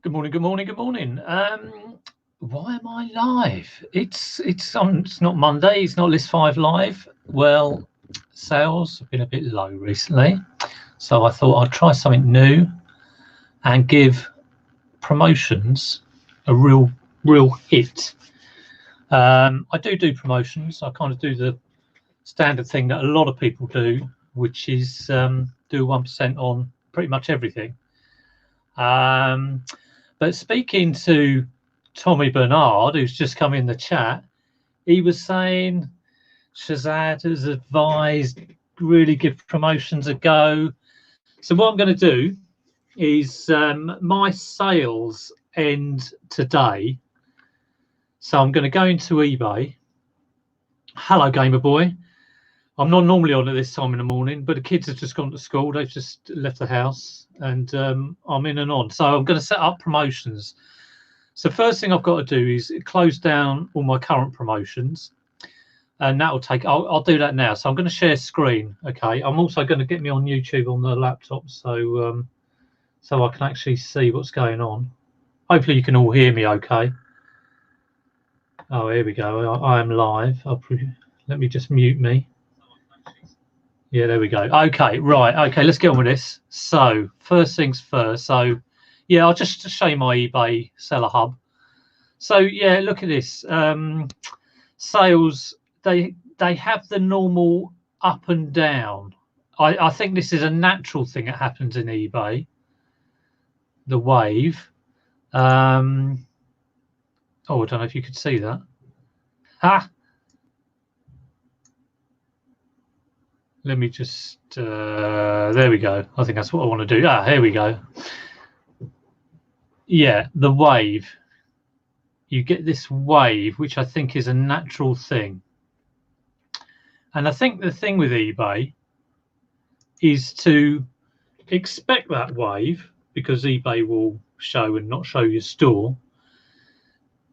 Good morning, good morning, good morning. Why am I live? It's not Monday, it's not List 5 live. Well, sales have been a bit low recently, so I thought I'd try something new and give promotions a real hit. I do promotions. I kind of do the standard thing that a lot of people do, which is do 1% on pretty much everything. But speaking to Tommy Bernard, who's just come in the chat, he was saying Shazad has advised really give promotions a go. So what I'm going to do is my sales end today. So I'm going to go into eBay. Hello, Gamer Boy. I'm not normally on at this time in the morning, but the kids have just gone to school. They've just left the house and I'm in and on. So I'm going to set up promotions. So first thing I've got to do is close down all my current promotions. And that will take, I'll do that now. So I'm going to share screen. Okay. I'm also going to get me on YouTube on the laptop. So so I can actually see what's going on. Hopefully you can all hear me okay. Oh, here we go. I am live. Let me just mute me. Yeah, there we go. Okay, right. Okay, let's get on with this. So first things first. So yeah, I'll just show you my eBay seller hub. So yeah, look at this. Sales, they have the normal up and down. I think this is a natural thing that happens in eBay. The wave. Oh, I don't know if you could see that. Let me just, there we go. I think that's what I want to do. Here we go. Yeah, the wave. You get this wave, which I think is a natural thing. And I think the thing with eBay is to expect that wave, because eBay will show and not show your store,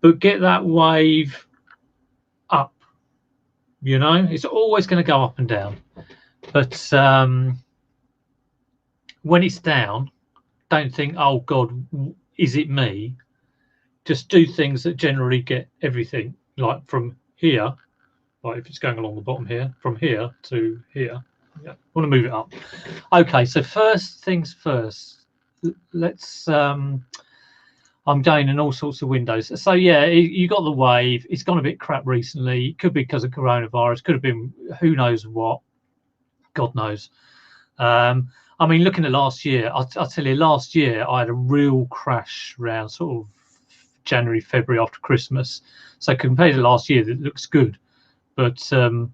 but get that wave up. You know, it's always going to go up and down. But when it's down, don't think, oh God, is it me? Just do things that generally get everything, like from here, like if it's going along the bottom here, from here to here. Yeah, I want to move it up. Okay, so first things first, let's I'm going in all sorts of windows. So yeah, you got the wave. It's gone a bit crap recently. It could be because of coronavirus, could have been who knows what, God knows. I mean, looking at last year, I'll tell you, last year I had a real crash around sort of January, February after Christmas. So compared to last year, it looks good. But in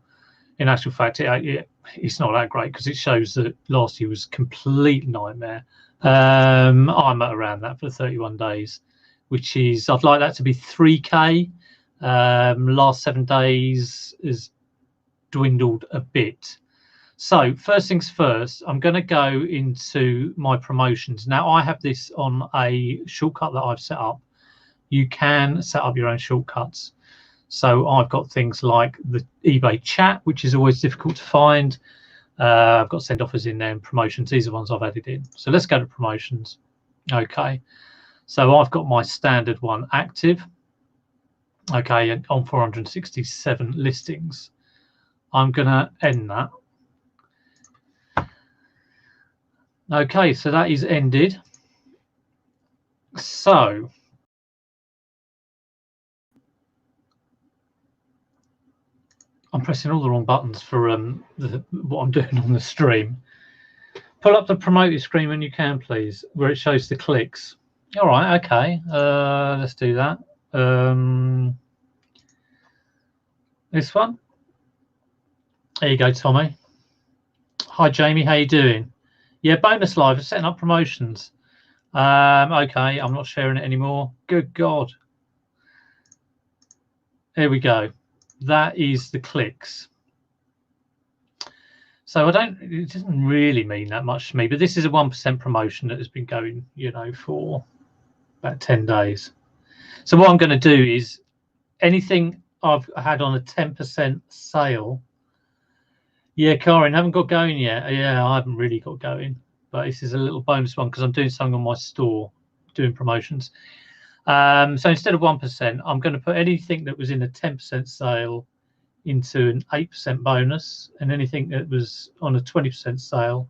actual fact, it's not that great because it shows that last year was a complete nightmare. I'm at around that for 31 days, which is, I'd like that to be 3K. Last 7 days has dwindled a bit. So first things first, I'm going to go into my promotions. Now I have this on a shortcut that I've set up. You can set up your own shortcuts. So I've got things like the eBay chat, which is always difficult to find. I've got send offers in there and promotions. These are ones I've added in. So let's go to promotions. Okay. So I've got my standard one active. Okay, and on 467 listings. I'm going to end that. Okay, so that is ended. So I'm pressing all the wrong buttons for what I'm doing on the stream. Pull up the promoted screen when you can, please, where it shows the clicks. All right, okay. Let's do that. This one. There you go, Tommy. Hi, Jamie. How you doing? Yeah, bonus live. Setting up promotions. Okay, I'm not sharing it anymore. Good God. There we go. That is the clicks. So it doesn't really mean that much to me, but this is a 1% promotion that has been going, you know, for about 10 days. So what I'm going to do is anything I've had on a 10% sale. Yeah, Karin, haven't got going yet. Yeah, I haven't really got going, but this is a little bonus one because I'm doing something on my store doing promotions. So instead of 1%, I'm going to put anything that was in a 10% sale into an 8% bonus, and anything that was on a 20% sale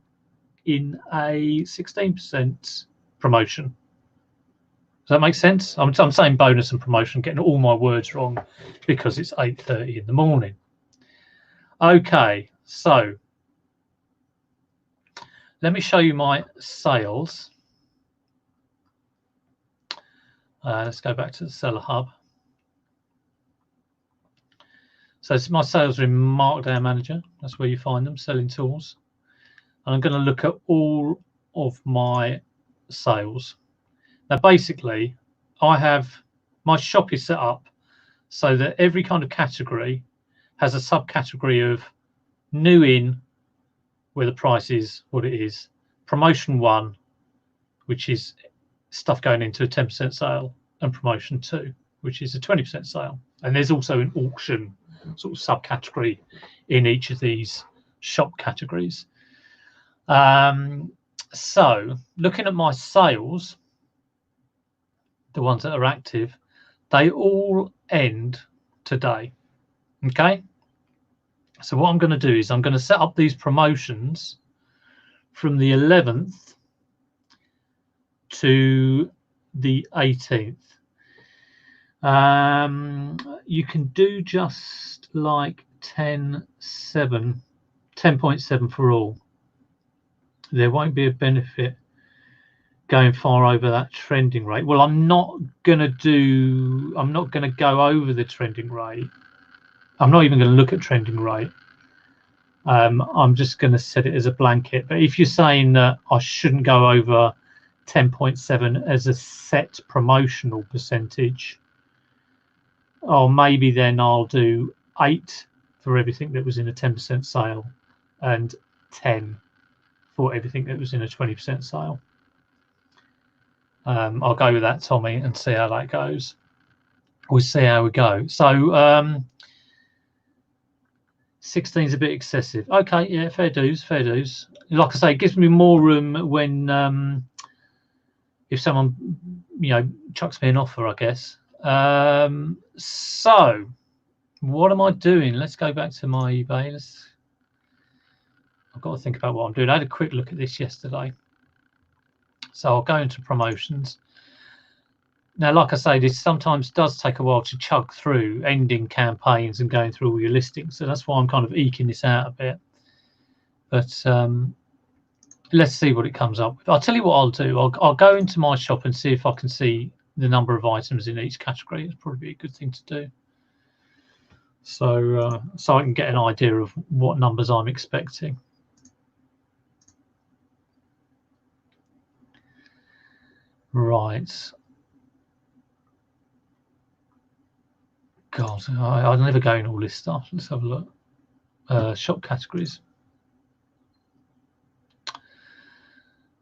in a 16% promotion. Does that make sense? I'm saying bonus and promotion, getting all my words wrong because it's 8:30 in the morning. Okay, so let me show you my sales. Let's go back to the Seller Hub. So my sales are in Markdown Manager. That's where you find them, selling tools. And I'm going to look at all of my sales. Now, basically, I have my shop is set up so that every kind of category has a subcategory of new in, where the price is what it is, promotion 1, which is stuff going into a 10% sale, and promotion 2, which is a 20% sale. And there's also an auction sort of subcategory in each of these shop categories. So looking at my sales, the ones that are active, they all end today. Okay, so what I'm going to do is I'm going to set up these promotions from the 11th to the 18th. You can do just like 10.7 for all. There won't be a benefit going far over that trending rate. Well, I'm not going to go over the trending rate. I'm not even going to look at trending rate. I'm just going to set it as a blanket. But if you're saying that I shouldn't go over 10.7 as a set promotional percentage, or maybe then I'll do 8 for everything that was in a 10% sale and 10 for everything that was in a 20% sale. I'll go with that, Tommy, and see how that goes. We'll see how we go. So 16 is a bit excessive. Okay, yeah, fair dues, fair dues. Like I say, it gives me more room when if someone, you know, chucks me an offer, I guess. So what am I doing? Let's go back to my eBay. I've got to think about what I'm doing. I had a quick look at this yesterday. So I'll go into promotions. Now, like I say, this sometimes does take a while to chug through ending campaigns and going through all your listings. So that's why I'm kind of eking this out a bit. But let's see what it comes up with. I'll tell you what I'll do. I'll go into my shop and see if I can see the number of items in each category. It's probably a good thing to do. So I can get an idea of what numbers I'm expecting. Right. God, I never go in all this stuff. Let's have a look. Shop categories.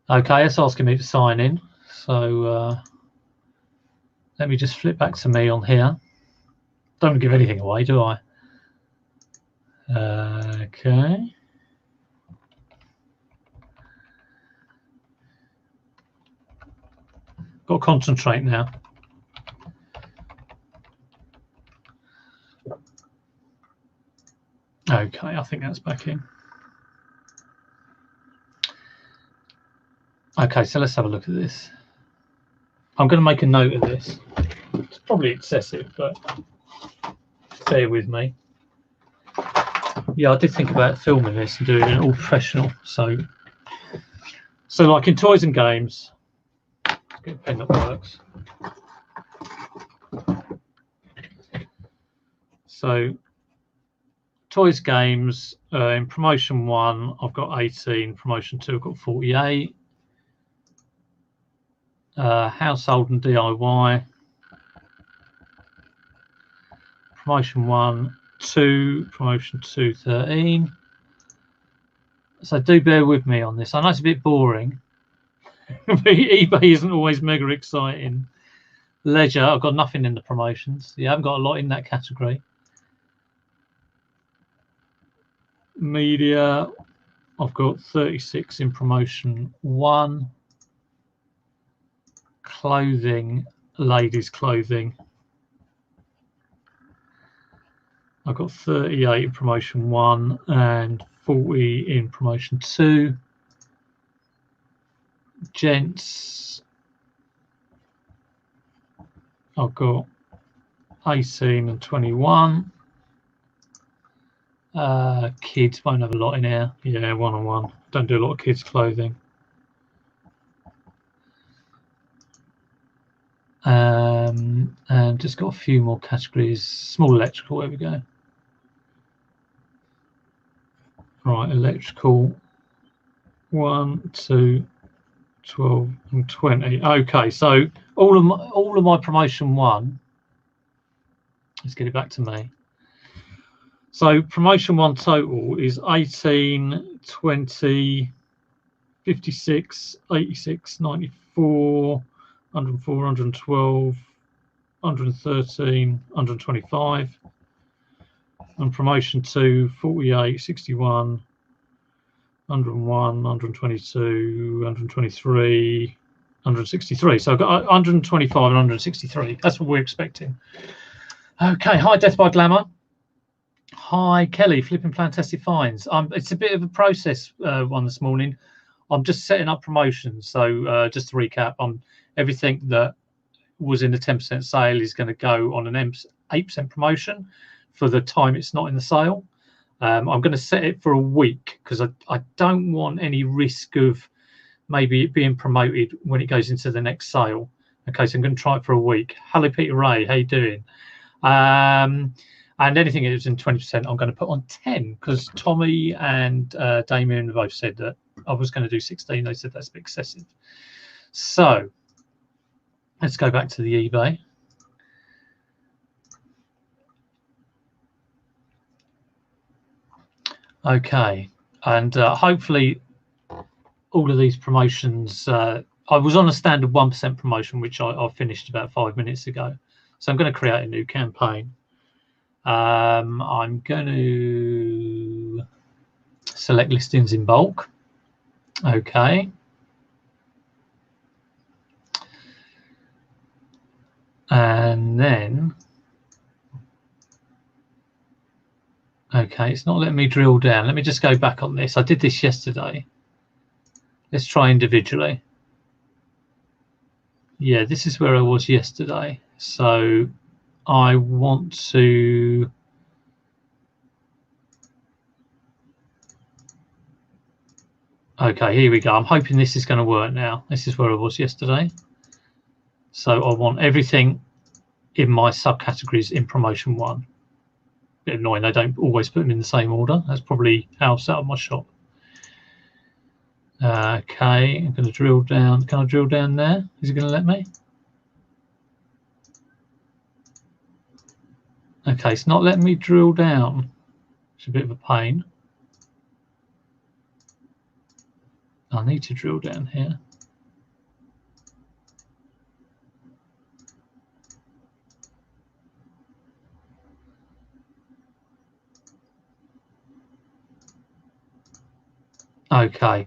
Okay, it's asking me to sign in. So let me just flip back to me on here. Don't give anything away, do I? Okay. Got to concentrate now. Okay, I think that's back in. Okay, so let's have a look at this. I'm going to make a note of this. It's probably excessive, but bear with me. Yeah, I did think about filming this and doing it all professional. So like in toys and games, let's get a pen that works. So toys, games, in promotion 1, I've got 18. Promotion 2, I've got 48. Household and DIY. Promotion 1, 2. Promotion 2, 13. So do bear with me on this. I know it's a bit boring. eBay isn't always mega exciting. Ledger, I've got nothing in the promotions. Yeah, I haven't got a lot in that category. Media, I've got 36 in promotion 1. clothing, ladies' clothing. I've got 38 in promotion 1 and 40 in promotion 2. Gents, I've got 18 and 21. Kids won't have a lot in here. Yeah, 1 on 1. Don't do a lot of kids' clothing. And just got a few more categories. Small electrical, there we go. Right, electrical 1, 2, 12 and 20. Okay, so all of my promotion 1. Let's get it back to me. So promotion 1 total is 18, 20, 56, 86, 94, 104, 112, 113, 125. And promotion 2, 48, 61, 101, 122, 123, 163. So I've got 125 and 163. That's what we're expecting. Okay, hi Death by Glamour. Hi Kelly, flipping fantastic finds. It's a bit of a process one this morning. I'm just setting up promotions. So just to recap, everything that was in the 10% sale is going to go on an 8% promotion for the time it's not in the sale. I'm going to set it for a week because I don't want any risk of maybe it being promoted when it goes into the next sale. Okay, so I'm going to try it for a week. Hello, Peter Ray. How you doing? And anything that is in 20%, I'm going to put on 10 because Tommy and Damien both said that I was going to do 16. They said that's a bit excessive. So let's go back to the eBay. Okay, and hopefully all of these promotions, I was on a standard 1% promotion, which I finished about 5 minutes ago. So I'm going to create a new campaign. I'm going to select listings in bulk. Okay. And then, okay, it's not letting me drill down. Let me just go back on this. I did this yesterday. Let's try individually. Yeah, this is where I was yesterday. So I want to okay, here we go. I'm hoping this is going to work now. This is where I was yesterday. So I want everything in my subcategories in promotion 1. Bit annoying, they don't always put them in the same order. That's probably how I've set up my shop. Okay, I'm going to drill down. Can I drill down there? Is it going to let me? Okay, it's not letting me drill down. It's a bit of a pain. I need to drill down here. Okay,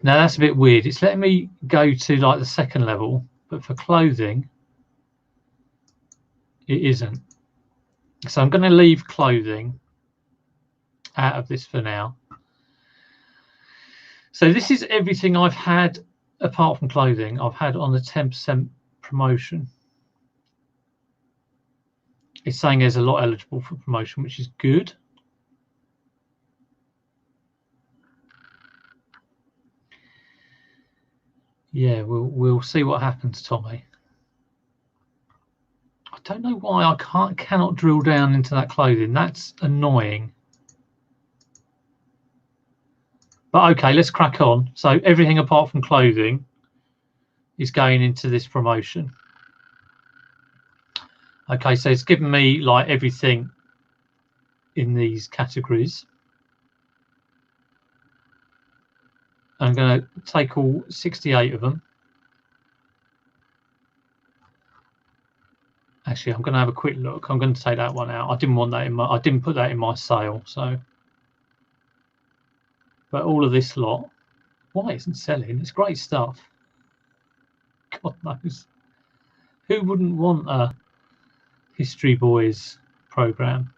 now that's a bit weird. It's letting me go to like the second level, but for clothing, it isn't. So I'm going to leave clothing out of this for now. So this is everything I've had apart from clothing. I've had on the 10% promotion. It's saying there's a lot eligible for promotion, which is good. Yeah, we'll see what happens, Tommy. I don't know why I cannot drill down into that clothing. That's annoying. But okay, let's crack on. So everything apart from clothing is going into this promotion. Okay, so it's given me like everything in these categories. I'm going to take all 68 of them. Actually, I'm going to have a quick look. I'm going to take that one out. I didn't want that in my. I didn't put that in my sale. So, but all of this lot, why isn't selling? It's great stuff. God knows. Who wouldn't want a History Boys program?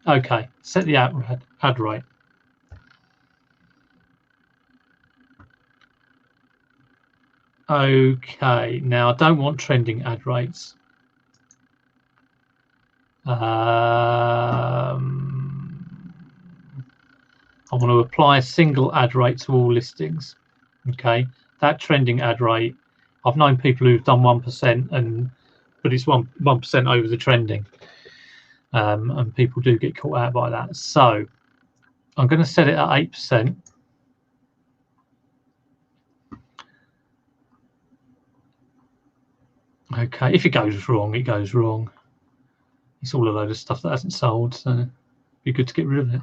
Okay, set the ad rate. Okay, now I don't want trending ad rates. I want to apply a single ad rate to all listings. Okay, that trending ad rate, I've known people who've done 1%, but it's 1% over the trending, and people do get caught out by that. So I'm going to set it at 8%. Okay, if it goes wrong, it goes wrong. It's all a load of stuff that hasn't sold, so it'd be good to get rid of it.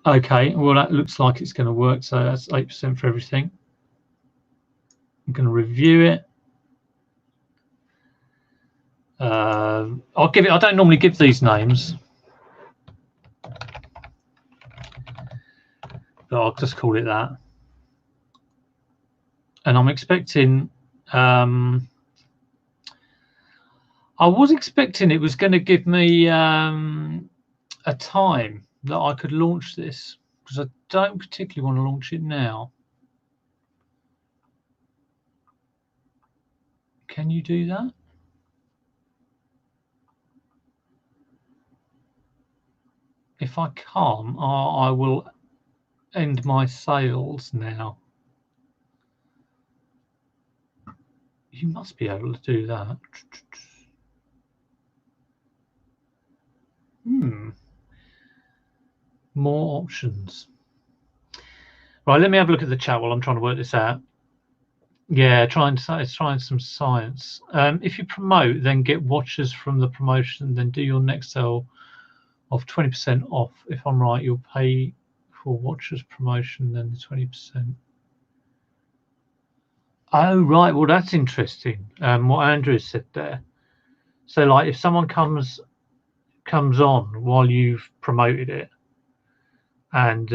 Okay, well, that looks like it's going to work, so that's 8% for everything. I'm going to review it. I'll give it, I don't normally give these names, but I'll just call it that. And I'm expecting, I was expecting it was going to give me a time that I could launch this, because I don't particularly want to launch it now. Can you do that? If I can't, I will end my sales now. You must be able to do that. More options. Right, let me have a look at the chat while I'm trying to work this out. Yeah, trying some science. If you promote, then get watchers from the promotion, then do your next sale of 20% off. If I'm right, you'll pay for watchers promotion, then the 20%. Oh, right. Well, that's interesting. What Andrew said there. So, like, if someone comes on while you've promoted it, and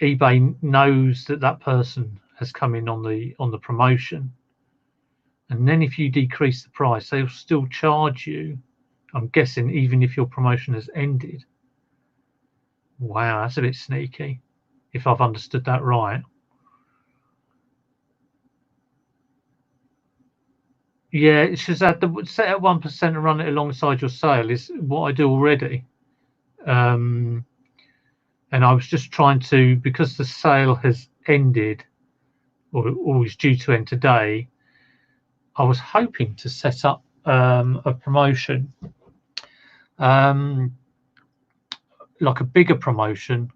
eBay knows that person has come in on the promotion, and then if you decrease the price, they'll still charge you, I'm guessing, even if your promotion has ended. Wow, that's a bit sneaky, if I've understood that right. Yeah, it's just that the set at 1% and run it alongside your sale is what I do already. And I was just trying to, because the sale has ended, or is due to end today, I was hoping to set up a promotion, like a bigger promotion.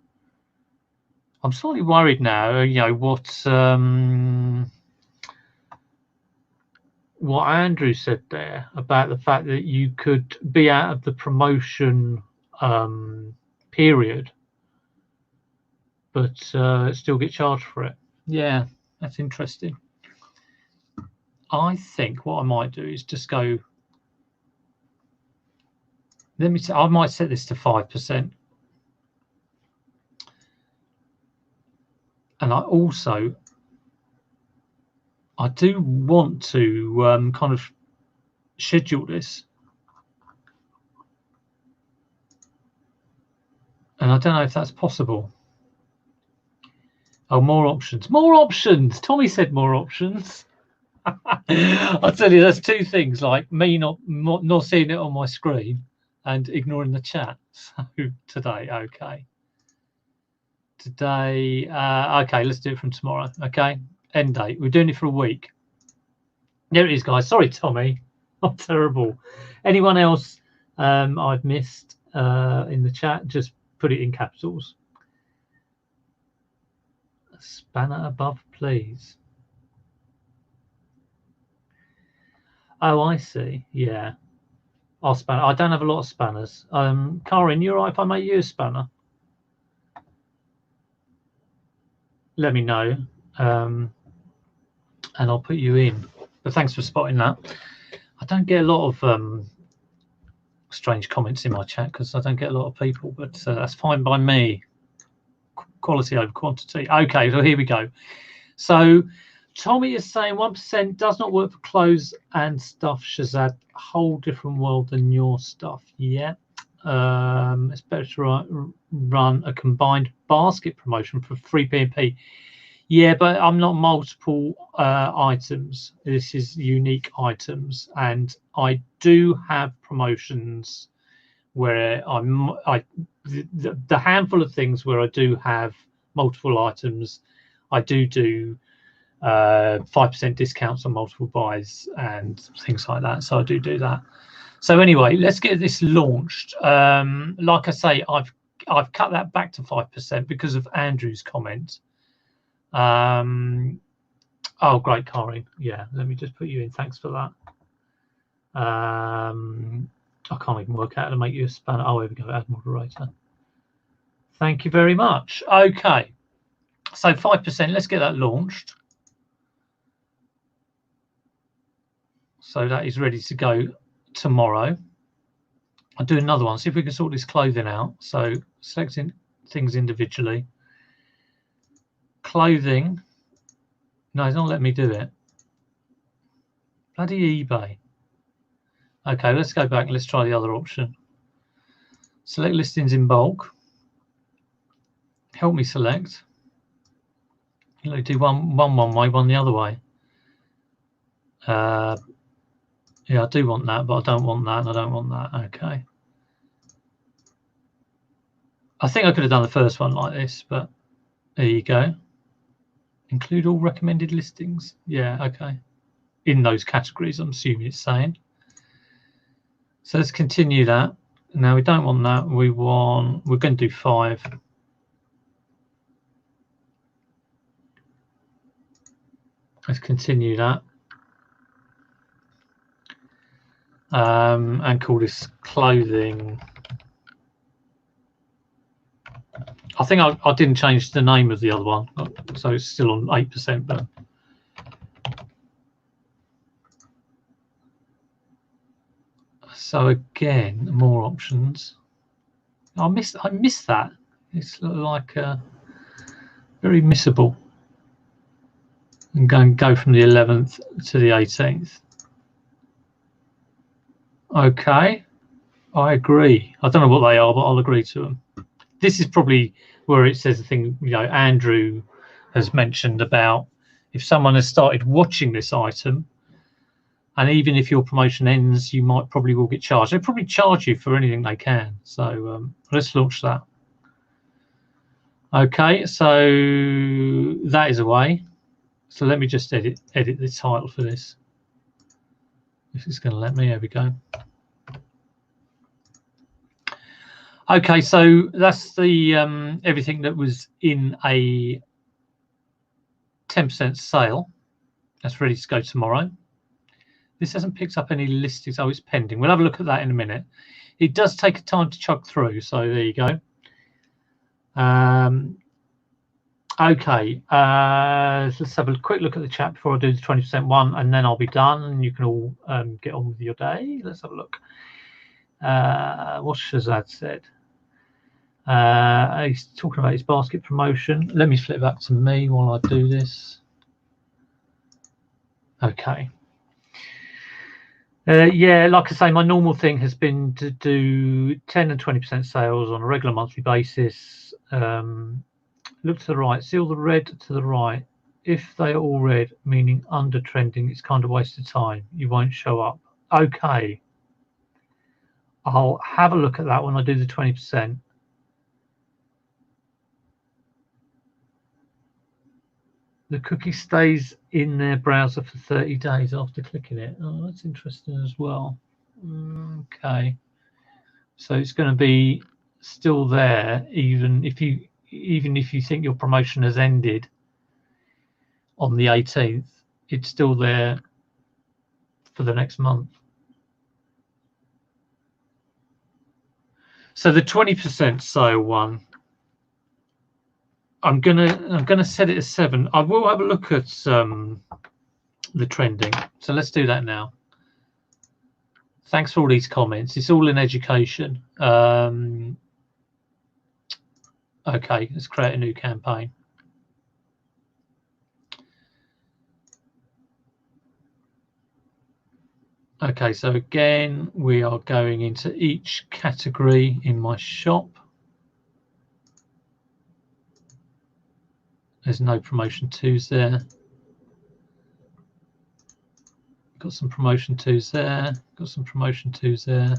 I'm slightly worried now, you know, what Andrew said there about the fact that you could be out of the promotion period, but still get charged for it. Yeah, that's interesting. I think what I might do is just go. Let me. I might set this to 5%, and I do want to kind of schedule this, and I don't know if that's possible. Oh, more options. More options. Tommy said more options. I'll tell you, there's two things, like me not seeing it on my screen and ignoring the chat. So today, okay. Today, okay, let's do it from tomorrow. Okay, end date. We're doing it for a week. There it is, guys. Sorry, Tommy. I'm terrible. Anyone else I've missed in the chat, just put it in capitals. A spanner above, please. Oh, I see. Yeah. I'll spanner. I don't have a lot of spanners. Karin, you all right if I make you a spanner? Let me know, and I'll put you in. But thanks for spotting that. I don't get a lot of strange comments in my chat because I don't get a lot of people, but that's fine by me. Quality over quantity. Okay, so here we go. So Tommy is saying 1% does not work for clothes and stuff, Shazad. Whole different world than your stuff. Yeah. It's better to run a combined basket promotion for free BNP. Yeah, but I'm not multiple items. This is unique items, and I do have promotions where the handful of things where I do have multiple items. I do 5% discounts on multiple buys and things like that. So I do that. So anyway, let's get this launched. Like I say, I've cut that back to 5% because of Andrew's comment. Oh, great, Karin. Yeah, let me just put you in. Thanks for that. I can't even work out how to make you a spanner. Oh, here we go. Add moderator. Thank you very much. Okay, so 5%. Let's get that launched. So that is ready to go tomorrow. I'll do another one, see if we can sort this clothing out. So selecting things individually. Clothing. No, it's not letting me do it. Bloody eBay. Okay, let's go back. Let's try the other option. Select listings in bulk. Help me select. You do one way, one the other way. Yeah, I do want that, but I don't want that, and I don't want that. Okay. I think I could have done the first one like this, but there you go. Include all recommended listings. Yeah, okay. In those categories, I'm assuming it's saying. So let's continue that. Now we don't want that. We're going to do 5. Let's continue that. And call this clothing. I think I didn't change the name of the other one, so it's still on 8%. But so again, more options. I missed that. It's like very missable. And go from the 11th to the 18th. Okay, I agree. I don't know what they are, but I'll agree to them. This is probably where it says the thing, you know, Andrew has mentioned about if someone has started watching this item, and even if your promotion ends, you might probably will get charged. They probably charge you for anything they can. So let's launch that. Okay, so that is away. So let me just edit the title for this. If it's going to let me, there we go. Okay, so that's the everything that was in a 10% sale. That's ready to go tomorrow. This hasn't picked up any listings. Oh, it's pending. We'll have a look at that in a minute. It does take a time to chug through, so there you go. Okay, let's have a quick look at the chat before I do the 20% one, and then I'll be done, and you can all get on with your day. Let's have a look. What Shazad said. He's talking about his basket promotion. Let me flip back to me while I do this. Okay. Yeah, like I say, my normal thing has been to do 10 and 20% sales on a regular monthly basis. Look to the right, see all the red to the right. If they are all red, meaning under trending, it's kind of wasted time. You won't show up. Okay. I'll have a look at that when I do the 20%. The cookie stays in their browser for 30 days after clicking it. Oh, that's interesting as well. Okay. So it's going to be still there even if you think your promotion has ended on the 18th. It's still there for the next month. So the 20% sale one, I'm gonna set it as 7. I will have a look at the trending. So let's do that now. Thanks for all these comments. It's all in education. Okay, let's create a new campaign. Okay, so again, we are going into each category in my shop. There's no promotion 2s there. Got some promotion 2s there. Got some promotion 2s there.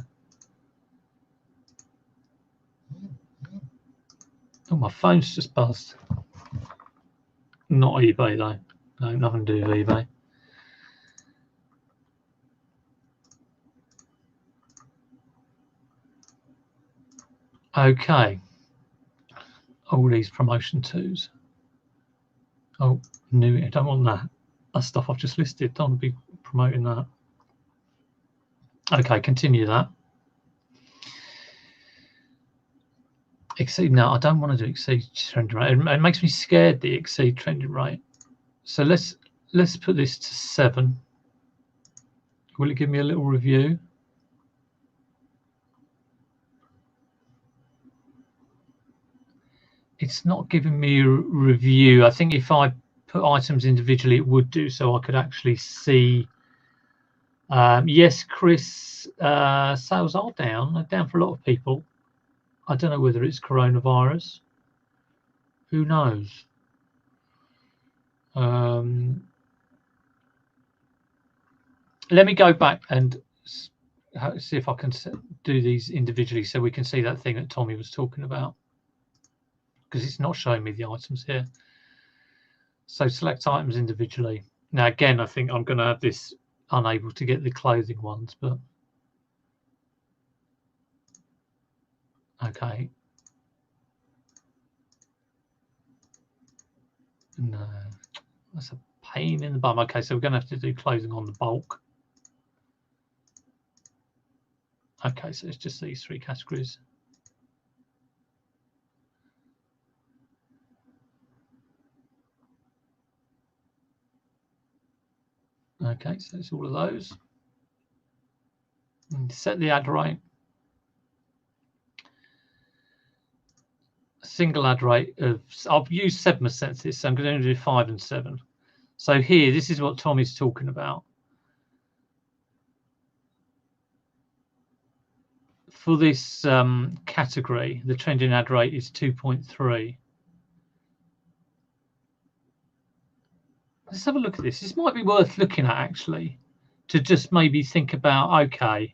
Oh, my phone's just buzzed. Not eBay though. No, nothing to do with eBay. Okay. All these promotion 2s. Oh, new. I don't want that. That's stuff I've just listed. Don't want to be promoting that. Okay, continue that. Exceed. No, I don't want to do exceed trending rate. It makes me scared, the exceed trending rate. So let's put this to 7. Will it give me a little review? It's not giving me a review. I think if I put items individually, it would do, so I could actually see. Yes, Chris, sales are down. They're down for a lot of people. I don't know whether it's coronavirus. Who knows? Let me go back and see if I can do these individually so we can see that thing that Tommy was talking about, because it's not showing me the items here. So select items individually. Now again, I think I'm going to have this unable to get the clothing ones, but okay. No, that's a pain in the bum. Okay, so we're going to have to do clothing on the bulk. Okay, so it's just these 3 categories. Okay, so it's all of those. And set the ad rate. Single ad rate of, I'll use 7% this, so I'm going to do 5 and 7. So here, this is what Tommy's talking about. For this category, the trending ad rate is 2.3. Let's have a look at this. This might be worth looking at, actually, to just maybe think about, okay,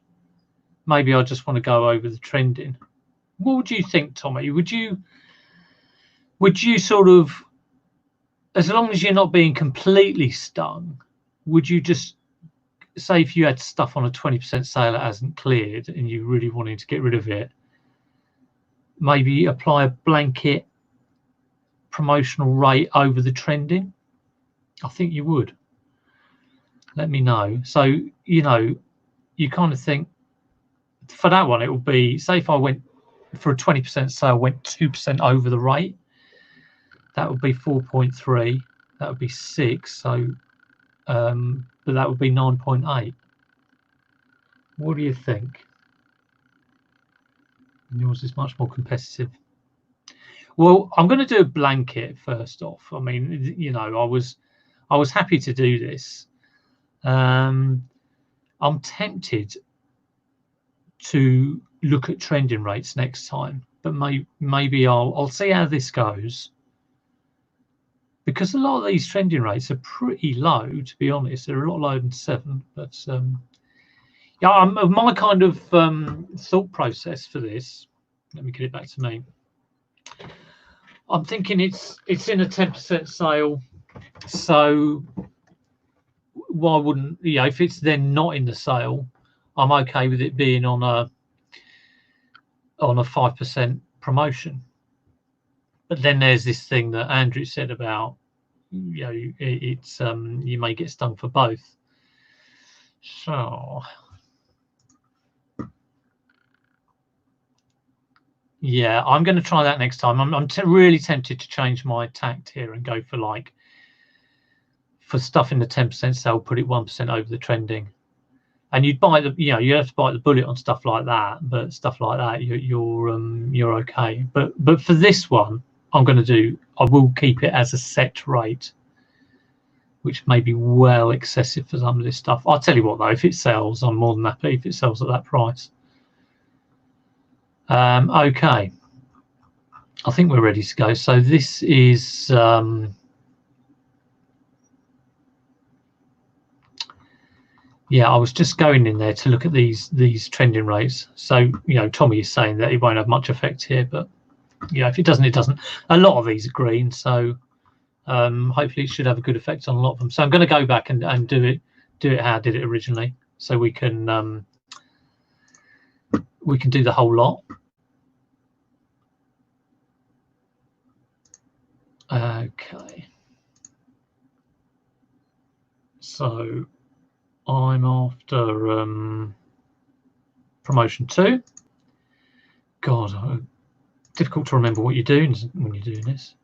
maybe I just want to go over the trending. What would you think, Tommy? Would you sort of, as long as you're not being completely stung, would you just say, if you had stuff on a 20% sale that hasn't cleared and you really wanted to get rid of it, maybe apply a blanket promotional rate over the trending? I think you would. Let me know. So, you know, you kind of think for that one, it will be, say if I went for a 20% sale, went 2% over the rate, that would be 4.3. That would be 6. So, but that would be 9.8. What do you think? Yours is much more competitive. Well, I'm going to do a blanket first off. I mean, you know, I was happy to do this. I'm tempted to look at trending rates next time, but maybe I'll see how this goes, because a lot of these trending rates are pretty low, to be honest. They're a lot lower than 7, but yeah, my kind of thought process for this, let me get it back to me. I'm thinking it's in a 10% sale, so why wouldn't, you know, if it's then not in the sale, I'm okay with it being on a 5% promotion. But then there's this thing that Andrew said about, you know, it's you may get stung for both. So yeah, I'm going to try that next time. I'm really tempted to change my tact here and go for, like, for stuff in the 10% sale, put it 1% over the trending. And you'd buy the, you know, you have to bite the bullet on stuff like that, but stuff like that, you're okay. But for this one, I will keep it as a set rate, which may be well excessive for some of this stuff. I'll tell you what though, if it sells, I'm more than happy if it sells at that price. Okay, I think we're ready to go. So this is yeah, I was just going in there to look at these trending rates. So, you know, Tommy is saying that it won't have much effect here, but yeah, if it doesn't, it doesn't. A lot of these are green, so hopefully it should have a good effect on a lot of them. So I'm going to go back and do it how I did it originally, so we can do the whole lot. Okay. So I'm after promotion 2. God, difficult to remember what you're doing when you're doing this.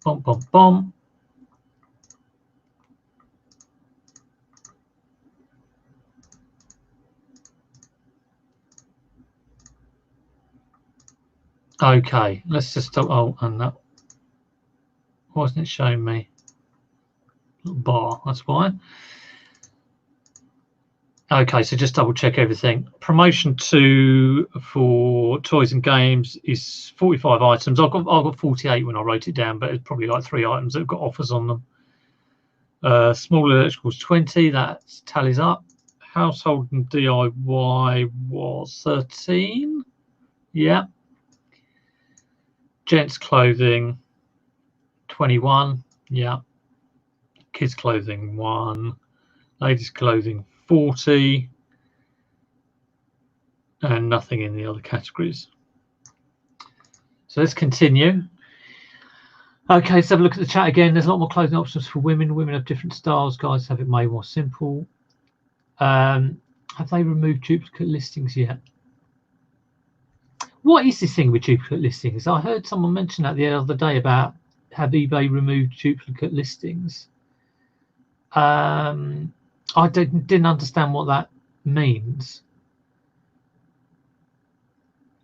Bom, bom, bom. Okay, let's just stop. Oh, and that wasn't it showing me? Little bar, that's why. Okay, so just double check everything. Promotion 2 for toys and games is 45 items. I've got 48 when I wrote it down, but it's probably like 3 items that have got offers on them. Small electricals 20, that tallies up. Household and DIY was 13. Yeah. Gents clothing 21. Yeah. Kids clothing 1. Ladies clothing 40, and nothing in the other categories. So let's continue. Okay, let's have a look at the chat again. There's a lot more clothing options for women. Women have different styles. Guys have it made more simple. Have they removed duplicate listings yet? What is this thing with duplicate listings? I heard someone mention that the other day about have eBay removed duplicate listings. I didn't understand what that means.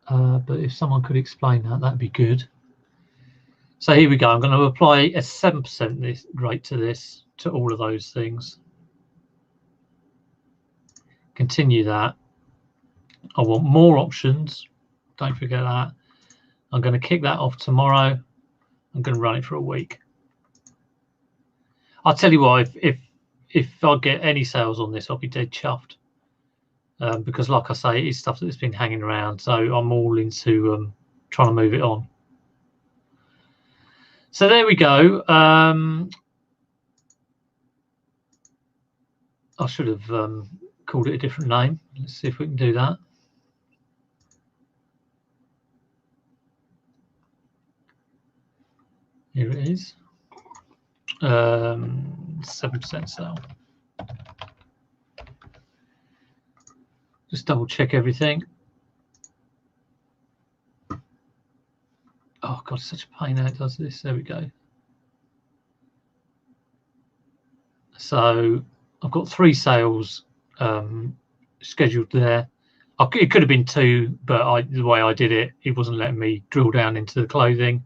But if someone could explain that, that'd be good. So here we go. I'm going to apply a 7% rate to this, to all of those things. Continue that. I want more options. Don't forget that. I'm going to kick that off tomorrow. I'm going to run it for a week. I'll tell you what, if I get any sales on this, I'll be dead chuffed. Because like I say, it's stuff that's been hanging around, so I'm all into trying to move it on. So there we go. I should have called it a different name. Let's see if we can do that. Here it is. 7% sale. Just double check everything. Oh God, it's such a pain how it does this. There we go. So I've got 3 sales scheduled there. It could have been 2, but the way I did it, it wasn't letting me drill down into the clothing.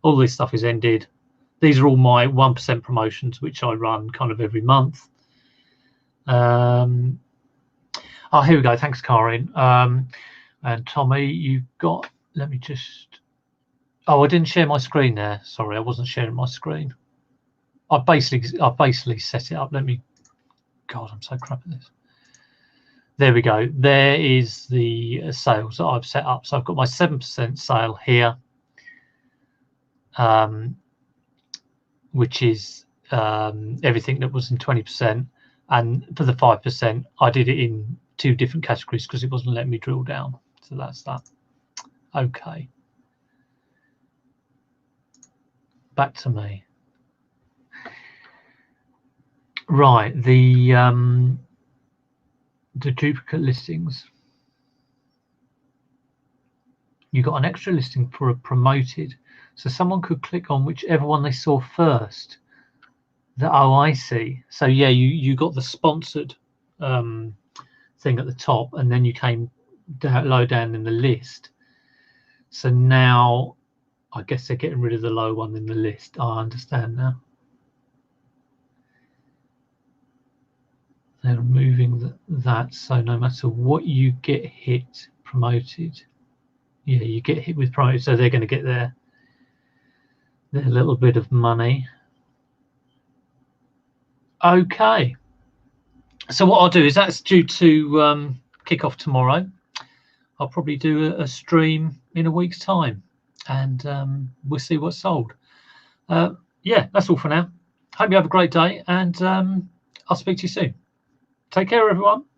All this stuff is ended. These are all my 1% promotions, which I run kind of every month. Oh, here we go. Thanks, Karin. And Tommy, you've got, let me just, oh, I didn't share my screen there. Sorry, I wasn't sharing my screen. I basically set it up. Let me, God, I'm so crap at this. There we go. There is the sales that I've set up. So I've got my 7% sale here, which is everything that was in 20%. And for the 5%, I did it in 2 different categories because it wasn't letting me drill down. So that's that. Okay. Back to me. Right, the duplicate listings. You got an extra listing for a promoted, so someone could click on whichever one they saw first. Oh, I see. So yeah, you got the sponsored thing at the top, and then you came down low down in the list. So now I guess they're getting rid of the low one in the list. I understand now. They're removing that, so no matter what you get hit, promoted. Yeah, you get hit with promoted, so they're going to get their little bit of money. Okay. So what I'll do is that's due to kick off tomorrow. I'll probably do a stream in a week's time, and we'll see what's sold. Yeah, that's all for now. Hope you have a great day, and I'll speak to you soon. Take care, everyone.